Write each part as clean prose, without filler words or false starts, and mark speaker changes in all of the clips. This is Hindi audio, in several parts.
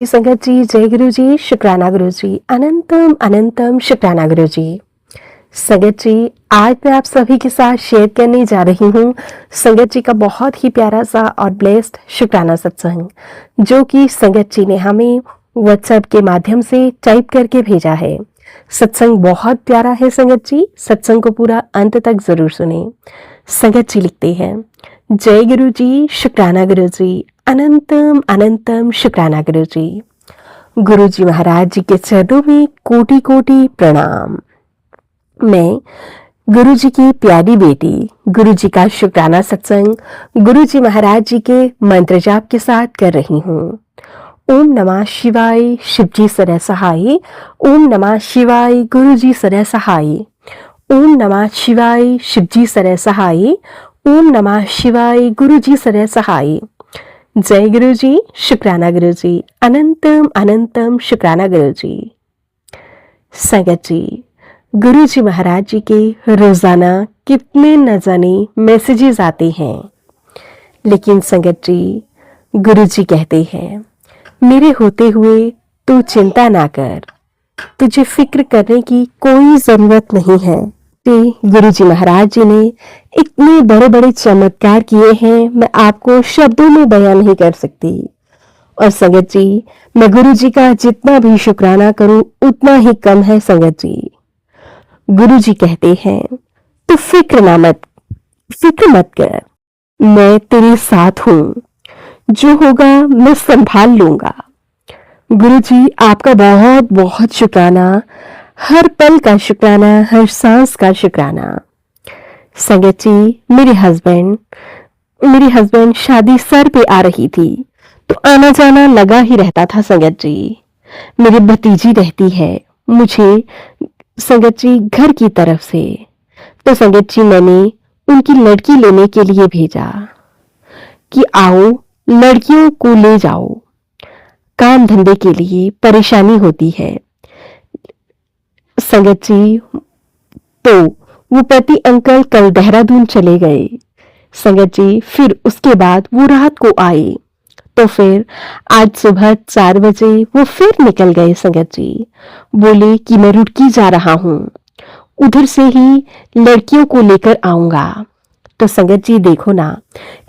Speaker 1: संगत जी, जय गुरु जी, शुक्राना गुरु जी, अनंतम अनंतम शुक्राना गुरु जी। संगत जी, आज मैं आप सभी के साथ शेयर करने जा रही हूँ संगत जी का बहुत ही प्यारा सा और ब्लेस्ड शुक्राना सत्संग, जो कि संगत जी ने हमें व्हाट्सएप के माध्यम से टाइप करके भेजा है। सत्संग बहुत प्यारा है संगत जी, सत्संग को पूरा अंत तक जरूर सुने। संगत जी लिखते हैं, जय गुरु जी, शुक्राना गुरु जी, अनंतम अनंतम शुक्राना गुरु जी। गुरु जी महाराज जी के चरणों में कोटि कोटि प्रणाम। मैं गुरु जी की प्यारी बेटी गुरु जी का शुक्राना सत्संग गुरु जी महाराज जी के मंत्र जाप के साथ कर रही हूँ। ओम नमः शिवाय, शिव जी सदा सहाय। ओम नमः शिवाय, गुरु जी सदा सहाय। ओम नमः शिवाय, शिव जी सदा सहाय। ओम नमः शिवाय, गुरु जी सदा सहाय। जय गुरु जी, शुक्राना गुरु जी, अनंतम अनंतम शुक्राना गुरु जी। संगत जी, गुरु जी महाराज जी के रोजाना कितने न जाने मैसेजेस आते हैं, लेकिन संगत जी, गुरु जी कहते हैं, मेरे होते हुए तू चिंता ना कर, तुझे फिक्र करने की कोई जरूरत नहीं है। गुरु जी महाराज जी ने इतने बड़े बड़े चमत्कार किए हैं, मैं आपको शब्दों में बयान नहीं कर सकती। और संगत जी, मैं गुरु जी का जितना भी शुक्राना करूं उतना ही कम है। संगत जी, गुरु जी कहते हैं, तू फिक्र मत कर, मैं तेरे साथ हूं, जो होगा मैं संभाल लूंगा। गुरु जी, आपका बहुत बहुत शुक्राना, हर पल का शुक्राना, हर सांस का शुक्राना। संगत जी, मेरे हस्बैंड शादी सर पे आ रही थी, तो आना जाना लगा ही रहता था। संगत जी, मेरी भतीजी रहती है मुझे संगत जी घर की तरफ से, तो संगत जी मैंने उनकी लड़की लेने के लिए भेजा कि आओ लड़कियों को ले जाओ, काम धंधे के लिए परेशानी होती है। संगत जी, तो वो पति अंकल कल देहरादून चले गए। संगत जी, फिर उसके बाद वो रात को आए, तो फिर आज सुबह 4 बजे वो फिर निकल गए। संगत जी, बोले कि मैं रुड़की जा रहा हूं, उधर से ही लड़कियों को लेकर आऊंगा। तो संगत जी देखो ना,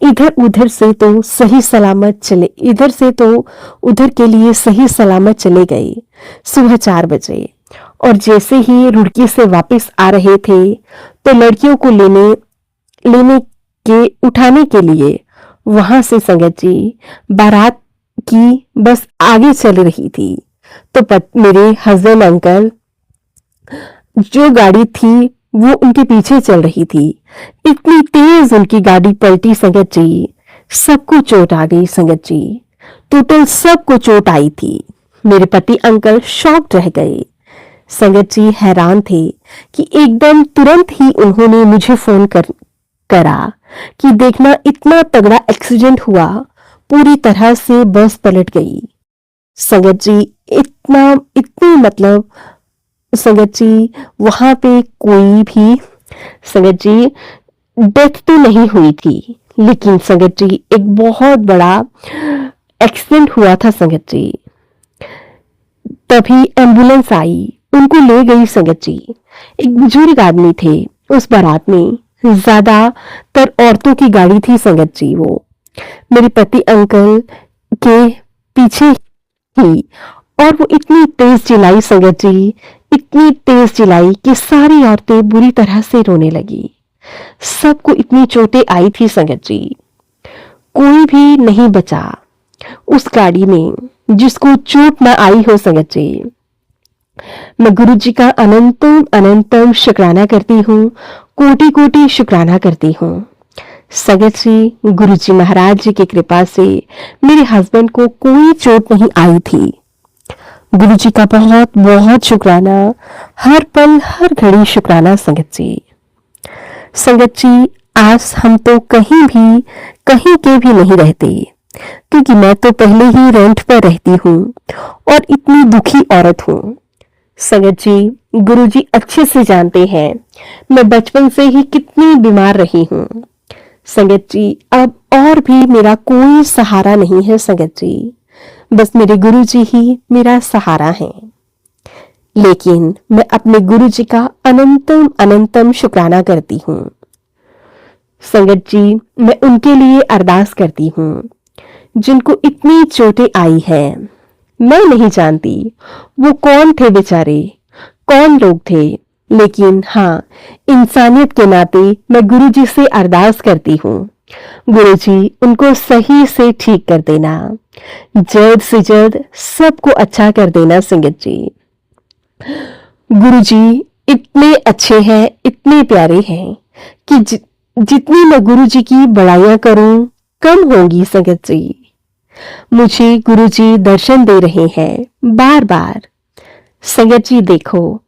Speaker 1: इधर उधर से तो सही सलामत चले, इधर से तो उधर के लिए सही सलामत चले गए सुबह 4 बजे, और जैसे ही रुड़की से वापस आ रहे थे, तो लड़कियों को लेने के उठाने के लिए वहां से संगत जी बारात की बस आगे चल रही थी। तो मेरे हस्बैंड अंकल जो गाड़ी थी वो उनके पीछे चल रही थी, इतनी तेज उनकी गाड़ी पलटी। संगत जी, सबको चोट आ गई। संगत जी, टोटल सबको चोट आई थी। मेरे पति अंकल शॉक्ड रह गए। संगत जी हैरान थे कि एकदम तुरंत ही उन्होंने मुझे फोन करा कि देखना इतना तगड़ा एक्सीडेंट हुआ, पूरी तरह से बस पलट गई। संगत जी, इतनी मतलब संगत जी, वहां पे कोई भी संगत जी डेथ तो नहीं हुई थी, लेकिन संगत जी एक बहुत बड़ा एक्सीडेंट हुआ था। संगत जी, तभी एम्बुलेंस आई, उनको ले गई। संगत जी, एक बुजुर्ग आदमी थे उस बारात में, ज्यादातर औरतों की गाड़ी थी। संगत जी, वो मेरे पति अंकल के पीछे ही, और वो इतनी तेज चिल्लाई। संगत जी, इतनी तेज चिल्लाई कि सारी औरतें बुरी तरह से रोने लगी। सबको इतनी चोटें आई थी। संगत जी, कोई भी नहीं बचा उस गाड़ी में जिसको चोट ना आई हो। संगत जी, मैं गुरु जी का अनंतम अनंतम शुक्राना करती हूँ, कोटि कोटि शुक्राना करती हूँ। संगत जी, गुरु जी महाराज जी की कृपा से मेरे हस्बैंड को कोई चोट नहीं आई थी। गुरु जी का बहुत बहुत शुक्राना, हर पल हर घड़ी शुक्राना। संगत जी, आज हम तो कहीं के भी नहीं रहते, क्योंकि मैं तो पहले ही रेंट पर रहती हूँ और इतनी दुखी औरत हूँ। संगत जी, गुरु जी अच्छे से जानते हैं मैं बचपन से ही कितनी बीमार रही हूँ। संगत जी, अब और भी मेरा कोई सहारा नहीं है। संगत जी, बस मेरे गुरु जी ही मेरा सहारा हैं। लेकिन मैं अपने गुरु जी का अनंतम अनंतम शुक्राना करती हूँ। संगत जी, मैं उनके लिए अरदास करती हूँ जिनको इतनी चोटें आई है। मैं नहीं जानती वो कौन थे बेचारे, कौन लोग थे, लेकिन हाँ, इंसानियत के नाते मैं गुरु जी से अरदास करती हूँ, गुरु जी उनको सही से ठीक कर देना, जल्द से जल्द सबको अच्छा कर देना। संगत जी, गुरु जी इतने अच्छे हैं, इतने प्यारे हैं कि जितनी मैं गुरु जी की बड़ाइयां करूं कम होंगी। संगत जी, मुझे गुरु जी दर्शन दे रहे हैं बार बार। संगत जी देखो,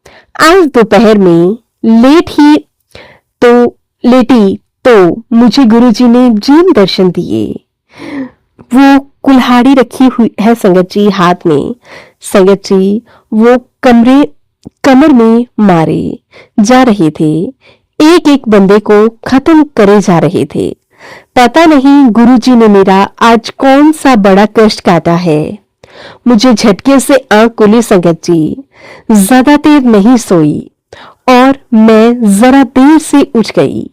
Speaker 1: आज दोपहर में लेटी तो मुझे गुरु जी ने जिन दर्शन दिए। वो कुल्हाड़ी रखी हुई है संगत जी हाथ में। संगत जी, वो कमर में मारे जा रहे थे, एक एक बंदे को खत्म करे जा रहे थे। पता नहीं गुरु जी ने मेरा आज कौन सा बड़ा कष्ट काटा है। मुझे झटके से आंख खुली संगत जी, ज्यादा देर नहीं सोई और मैं जरा देर से उठ गई।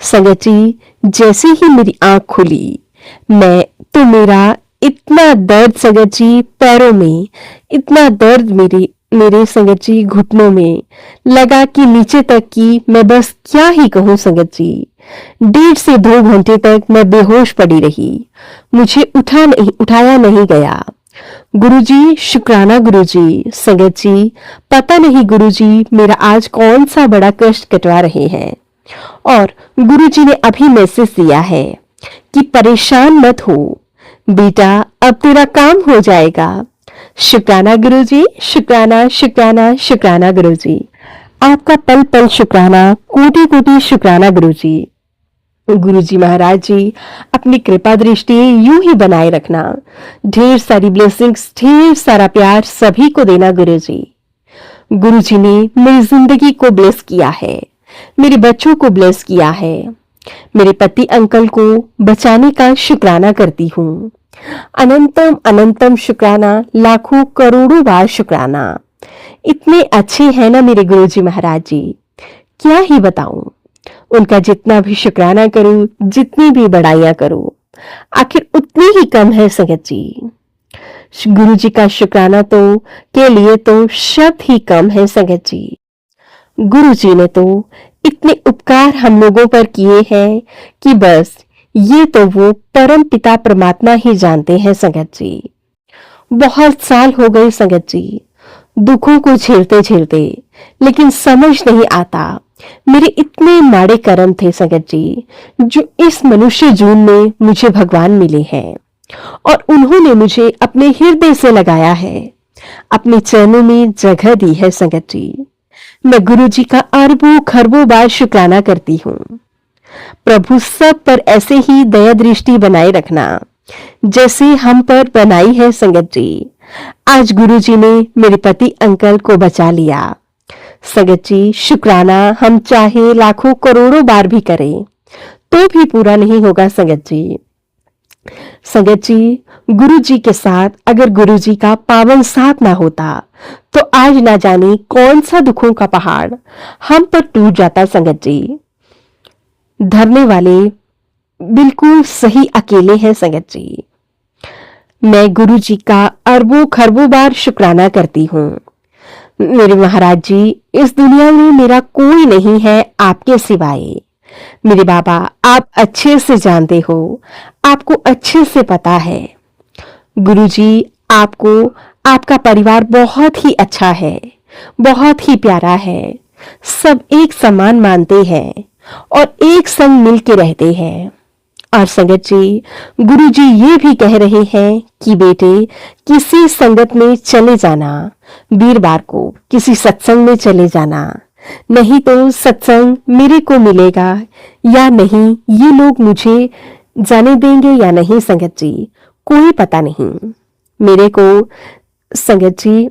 Speaker 1: संगत जी, जैसे ही मेरी आंख खुली, मेरा इतना दर्द संगत जी पैरों में, इतना दर्द मेरे संगत जी घुटनों में लगा कि नीचे तक की मैं बस क्या ही कहूं संगत जी। 1.5 से 2 घंटे तक मैं बेहोश पड़ी रही, मुझे उठाया नहीं गया। गुरुजी शुक्राना गुरुजी। संगत जी, पता नहीं गुरुजी मेरा आज कौन सा बड़ा कष्ट कटवा रहे हैं। और गुरुजी ने अभी मैसेज दिया है कि परेशान मत हो बेटा, अब तेरा काम हो जाएगा। शुक्राना गुरुजी, शुक्राना शुक्राना शुक्राना गुरुजी। आपका पल पल शुक्राना, कोटि कोटि शुक्राना गुरुजी। गुरुजी महाराज जी, अपनी कृपा दृष्टि यूं ही बनाए रखना। ढेर सारी ब्लेसिंग्स, ढेर सारा प्यार सभी को देना गुरुजी। गुरुजी ने मेरी जिंदगी को ब्लेस किया है, मेरे बच्चों को ब्लेस किया है। मेरे पति अंकल को बचाने का शुक्राना करती हूँ। अनंतम अनंतम शुक्राना, लाखों करोड़ों बार शुक्राना। इतने अच्छे हैं ना मेरे गुरुजी महाराज जी, क्या ही बताऊं। उनका जितना भी शुक्राना करूं, जितनी भी बड़ाइयां करूं, आखिर उतनी ही कम है संगत जी। गुरुजी का शुक्राना के लिए तो शब्द ही कम है संगत जी। गुरुजी ने तो इतने उपकार हम लोगों पर किए हैं कि बस ये तो वो परम पिता परमात्मा ही जानते हैं संगत जी। बहुत साल हो गए संगत जी दुखों को झेलते झेलते, लेकिन समझ नहीं आता मेरे इतने माड़े कर्म थे संगत जी, जो इस मनुष्य जून में मुझे भगवान मिले हैं और उन्होंने मुझे अपने हृदय से लगाया है, अपने चरणों में जगह दी है संगत जी। मैं गुरु जी का अरबों खरबों बार शुक्राना करती हूँ। प्रभु सब पर ऐसे ही दया दृष्टि बनाए रखना जैसे हम पर बनाई है संगत जी। आज गुरु जी ने मेरे पति अंकल को बचा लिया। संगत जी, शुक्राना हम चाहे लाखों करोड़ों बार भी करें तो भी पूरा नहीं होगा संगत जी। संगत जी, गुरु जी के साथ अगर गुरु जी का पावन साथ ना होता तो आज ना जाने कौन सा दुखों का पहाड़ हम पर टूट जाता संगत जी। धरने वाले बिल्कुल सही अकेले हैं संगत जी। मैं गुरु जी का अरबों खरबों बार शुक्राना करती हूँ। मेरे महाराज जी, इस दुनिया में मेरा कोई नहीं है आपके सिवाय। मेरे बाबा, आप अच्छे से जानते हो, आपको अच्छे से पता है। गुरुजी, आपको आपका परिवार बहुत ही अच्छा है, बहुत ही प्यारा है। सब एक समान मानते हैं और एक संग मिल के रहते हैं। और संगत जी, गुरुजी ये भी कह रहे हैं कि बेटे, किसी संगत में चले जाना, वीरवार को किसी सत्संग में चले जाना, नहीं तो सत्संग मेरे को मिलेगा या नहीं, ये लोग मुझे जाने देंगे या नहीं संगत जी, कोई पता नहीं। मेरे को संगत जी,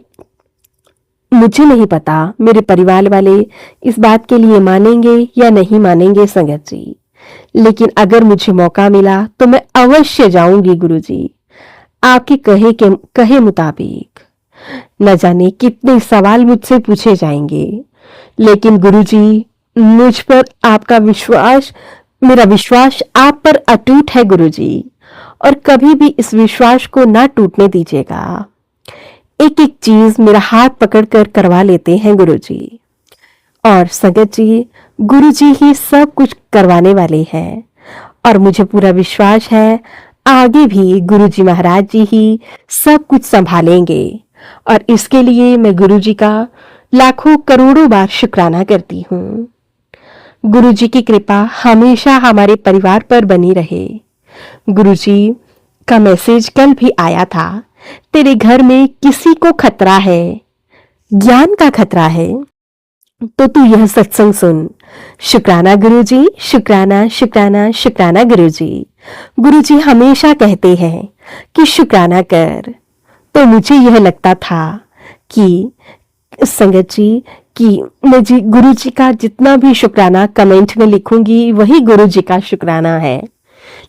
Speaker 1: मुझे नहीं पता मेरे परिवार वाले इस बात के लिए मानेंगे या नहीं मानेंगे संगत जी, लेकिन अगर मुझे मौका मिला तो मैं अवश्य जाऊंगी गुरुजी, आपके कहे मुताबिक न जाने कितने सवाल मुझसे पूछे जाएंगे, लेकिन गुरुजी, मुझ पर आपका विश्वास, मेरा विश्वास आप पर अटूट है गुरुजी, और कभी भी इस विश्वास को ना टूटने दीजिएगा। एक एक चीज मेरा हाथ पकड़कर करवा लेते हैं गुरुजी। और संगत जी, गुरुजी ही सब कुछ करवाने वाले हैं, और मुझे पूरा विश्वास है आगे भी गुरुजी महाराज जी ही सब कुछ संभालेंगे। और इसके लिए मैं गुरुजी का लाखों करोड़ों बार शुक्राना करती हूँ। गुरुजी की कृपा हमेशा हमारे परिवार पर बनी रहे। गुरुजी का मैसेज कल भी आया था, तेरे घर में किसी को खतरा है, ज्ञान का खतरा है, तो तू यह सत्संग सुन। शुक्राना गुरुजी, शुक्राना शुक्राना शुक्राना गुरुजी। गुरुजी हमेशा कहते हैं कि शुक्राना कर। तो मुझे यह लगता था कि संगत जी कि मैं जी गुरुजी का जितना भी शुक्राना कमेंट में लिखूंगी वही गुरुजी का शुक्राना है।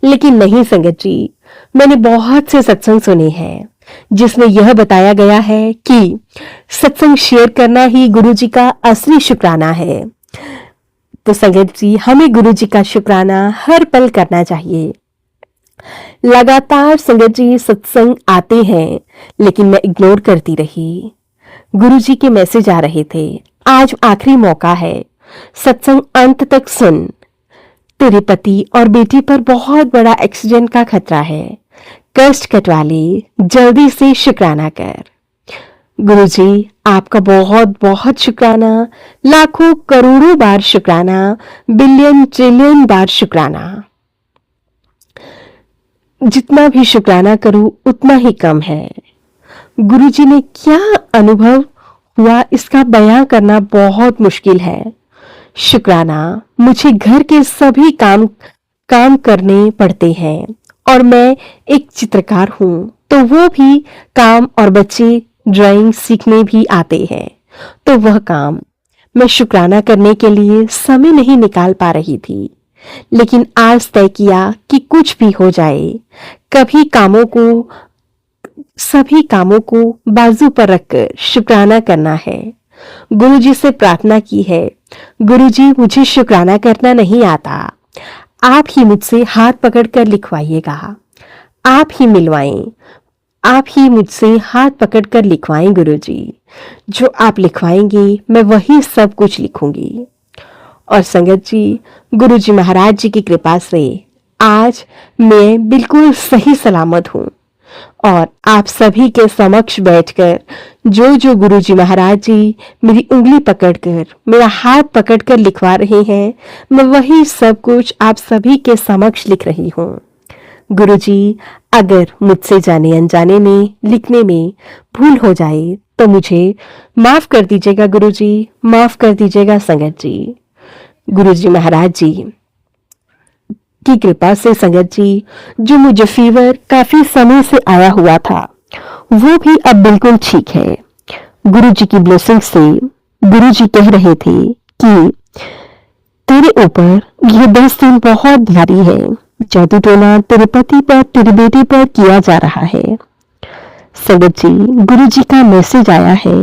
Speaker 1: लेकिन नहीं संगत जी, मैंने बहुत से सत्संग सुने हैं जिसमें यह बताया गया है कि सत्संग शेयर करना ही गुरुजी का असली शुक्राना है। तो संगत जी, हमें गुरुजी का शुक्राना हर पल करना चाहिए। लगातार संगत जी सत्संग आते हैं, लेकिन मैं इग्नोर करती रही। गुरुजी के मैसेज आ रहे थे, आज आखिरी मौका है, सत्संग अंत तक सुन। तेरे पति और बेटी पर बहुत बड़ा एक्सीडेंट का खतरा है, कष्ट कटवा ले, जल्दी से शुक्राना कर। गुरुजी, आपका बहुत बहुत शुक्राना, लाखों करोड़ों बार शुक्राना, बिलियन ट्रिलियन बार शुक्राना। जितना भी शुक्राना करूं उतना ही कम है। गुरुजी ने क्या अनुभव हुआ इसका बयां करना बहुत मुश्किल है। शुक्राना, मुझे घर के सभी काम करने पड़ते हैं, और मैं एक चित्रकार हूं, तो वो भी काम, और बच्चे ड्राइंग सीखने भी आते हैं, तो वह काम मैं शुक्राना करने के लिए समय नहीं निकाल पा रही थी। लेकिन आज तय किया कि कुछ भी हो जाए, सभी कामों को बाजू पर रखकर शुक्राना करना है। गुरुजी से प्रार्थना की है, गुरुजी मुझे शुक्राना करना नहीं आता, आप ही मुझसे हाथ पकड़कर लिखवाइएगा, आप ही मिलवाएं, आप ही मुझसे हाथ पकड़कर लिखवाएं गुरुजी। जो आप लिखवाएंगे मैं वही सब कुछ लिखूंगी। और संगत जी, गुरुजी महाराज जी की कृपा से आज मैं बिल्कुल सही सलामत हूँ, और आप सभी के समक्ष बैठकर जो गुरुजी महाराज जी मेरी उंगली पकड़कर, मेरा हाथ पकड़कर लिखवा रहे हैं, मैं वही सब कुछ आप सभी के समक्ष लिख रही हूँ। गुरुजी, अगर मुझसे जाने अनजाने में लिखने में भूल हो जाए तो मुझे माफ कर दीजिएगा गुरुजी, माफ कर दीजिएगा संगत जी। गुरुजी महाराज जी की कृपा से संगत जी, जो मुझे फीवर काफी समय से आया हुआ था वो भी अब बिल्कुल ठीक है। गुरुजी की ब्लेसिंग से गुरुजी कह रहे थे कि तेरे ऊपर ये 10 दिन बहुत भारी है, जादू टोना तेरे पति पर, तेरी बेटी पर किया जा रहा है। संगत जी, गुरुजी का मैसेज आया है,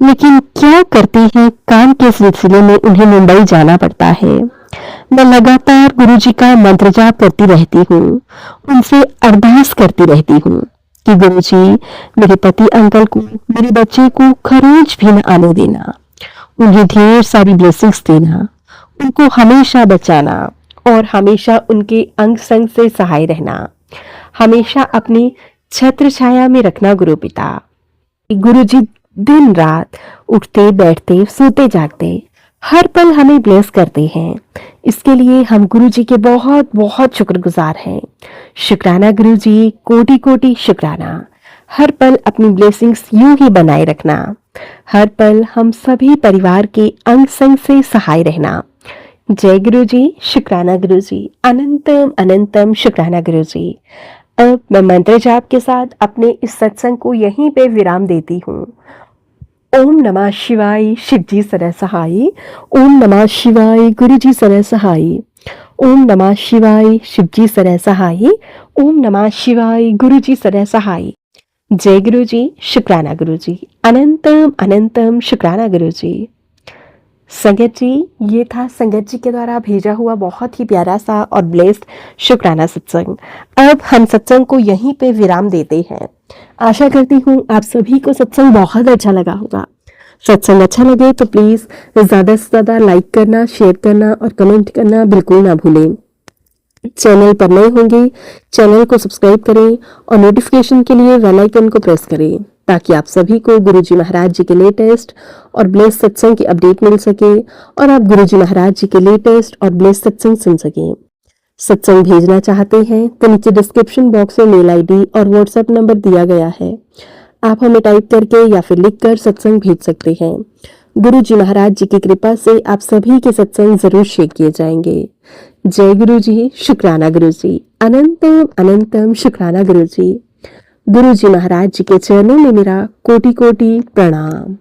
Speaker 1: लेकिन क्या करते हैं, काम के सिलसिले में उन्हें मुंबई जाना पड़ता है। मैं लगातार गुरुजी का मंत्र जाप करती रहती हूँ, उनसे अरदास करती रहती हूँ कि गुरुजी मेरे पति अंकल को, मेरे बच्चे को खरोंच भी न आने देना, उन्हें ढेर सारी ब्लेसिंग्स देना, उनको हमेशा बचाना, और हमेशा उनके अंग संग से सहाय रहना, हमेशा अपनी छत्र छाया में रखना गुरु पिता। गुरुजी दिन रात उठते बैठते सोते जागते हर पल हमें ब्लेस करते हैं। इसके लिए हम गुरुजी के बहुत बहुत शुक्रगुजार हैं। शुक्राना गुरुजी, कोटि कोटि शुक्राना। हर पल अपनी ब्लेसिंग्स यूं ही बनाए रखना, हर पल हम सभी परिवार के अंग संग से सहाय रहना। जय गुरुजी, शुक्राना गुरुजी, अनंतम अनंतम शुक्राना गुरुजी। अब मैं मंत्र जाप के साथ अपने इस सत्संग को यहीं पे विराम देती हूँ। ओम नमः शिवाय, शिवजी सदा सहाय। ओम नमः शिवाय, गुरुजी सदा सहाय। ओम नमः शिवाय, शिव जी सरह सहाय। ओम नमः शिवाय, गुरु जी सरह सहाय। जय गुरु जी, शुक्राना गुरु जी, अनंतम अनंतम शुक्राना गुरु जी। संगत जी, ये था संगत जी के द्वारा भेजा हुआ बहुत ही प्यारा सा और ब्लेस्ड शुक्राना सत्संग। अब हम सत्संग को यहीं पे विराम देते हैं। आशा करती हूँ आप सभी को सत्संग बहुत अच्छा लगा होगा। सत्संग अच्छा लगे तो प्लीज ज्यादा से ज्यादा लाइक करना, शेयर करना और कमेंट करना बिल्कुल ना भूलें। चैनल पर नए होंगे, चैनल को सब्सक्राइब करें और नोटिफिकेशन के लिए बेल आइकन को प्रेस करें ताकि आप सभी को गुरुजी महाराज जी के लेटेस्ट और ब्लेस सत्संग की अपडेट मिल सके और आप गुरुजी महाराज जी के लेटेस्ट और ब्लेस सत्संग सुन सकें। सत्संग भेजना चाहते हैं तो नीचे डिस्क्रिप्शन बॉक्स में मेल आईडी और व्हाट्सएप नंबर दिया गया है। आप हमें टाइप करके या फिर लिखकर सत्संग भेज सकते हैं। गुरु जी महाराज जी की कृपा से आप सभी के सत्संग जरूर शेयर किए जाएंगे। जय गुरु जी, शुक्राना गुरु जी, अनंतम अनंतम शुक्राना गुरु जी। गुरु जी महाराज जी के चरणों में मेरा कोटि कोटि प्रणाम।